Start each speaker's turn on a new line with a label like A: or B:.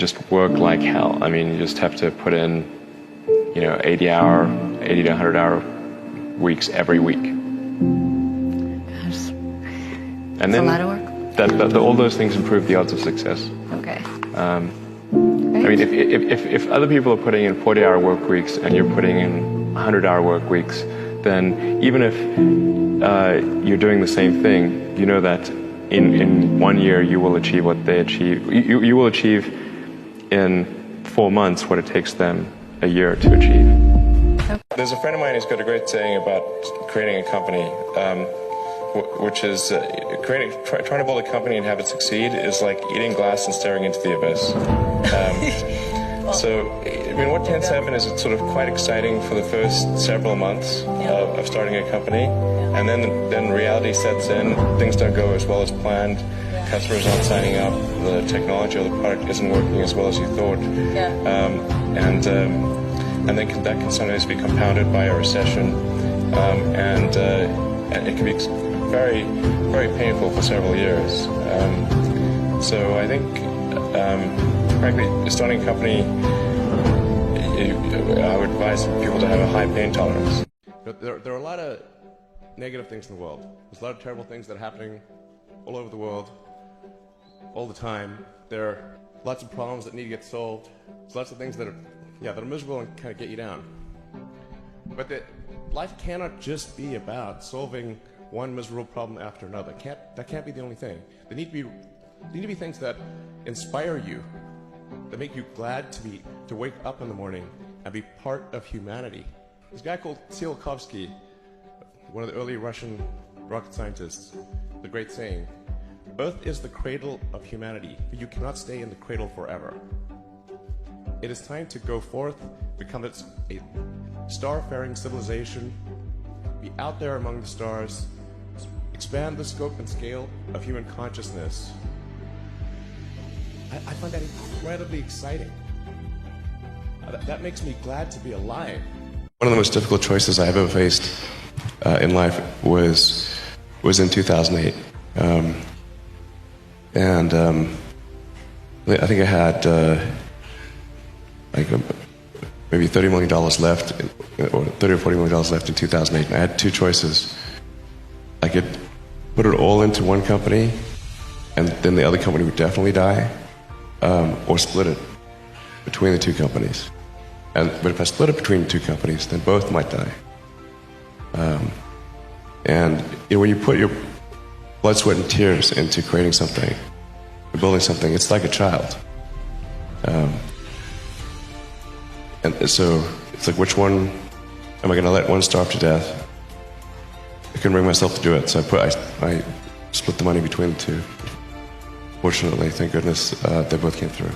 A: just work like hell. I mean, you just have to put in, 80 to 100 hour weeks every week.
B: Gosh.
A: And then
B: a lot of work.
A: All those things improve the odds of success.
B: Okay.
A: I mean, if other people are putting in 40-hour work weeks and you're putting in 100-hour work weeks, then even if you're doing the same thing, you know that in 1 year you will achieve what they achieve. You will achieve in 4 months what it takes them a year to achieve. There's a friend of mine who's got a great saying about creating a company, which is trying to build a company and have it succeed is like eating glass and staring into the abyss. So, I mean, what tends to happen is it's sort of quite exciting for the first several months of starting a company, and then reality sets in. Things don't go as well as planned. Customers aren't signing up. The technology or the product isn't working as well as you thought. And then that can sometimes be compounded by a recession, and it can be very, very painful for several years. So I think, frankly, starting a company, I would advise people to have a high pain tolerance.
C: There are a lot of negative things in the world. There's a lot of terrible things that are happening all over the world, all the time. There are lots of problems that need to get solved. There's lots of things that are miserable and kind of get you down. But life cannot just be about solving one miserable problem after another. That can't be the only thing. There need to be things that inspire you, that make you glad to wake up in the morning and be part of humanity. This guy called Tsiolkovsky, one of the early Russian rocket scientists, the great saying, "Earth is the cradle of humanity, but you cannot stay in the cradle forever." It is time to go forth, become a star-faring civilization, be out there among the stars, expand the scope and scale of human consciousness. I find that incredibly exciting. That makes me glad to be alive. One of the most difficult choices I've ever faced in life was in 2008. I think I had maybe $30 million left, or $30 or $40 million left in 2008. And I had two choices. I could put it all into one company, and then the other company would definitely die, or split it between the two companies. But if I split it between the two companies, then both might die. When you put your blood, sweat, and tears into creating something, building something, it's like a child. And so it's like, which one am I going to let one starve to death? I couldn't bring myself to do it, so I split the money between the two. Fortunately, thank goodness, they both came through.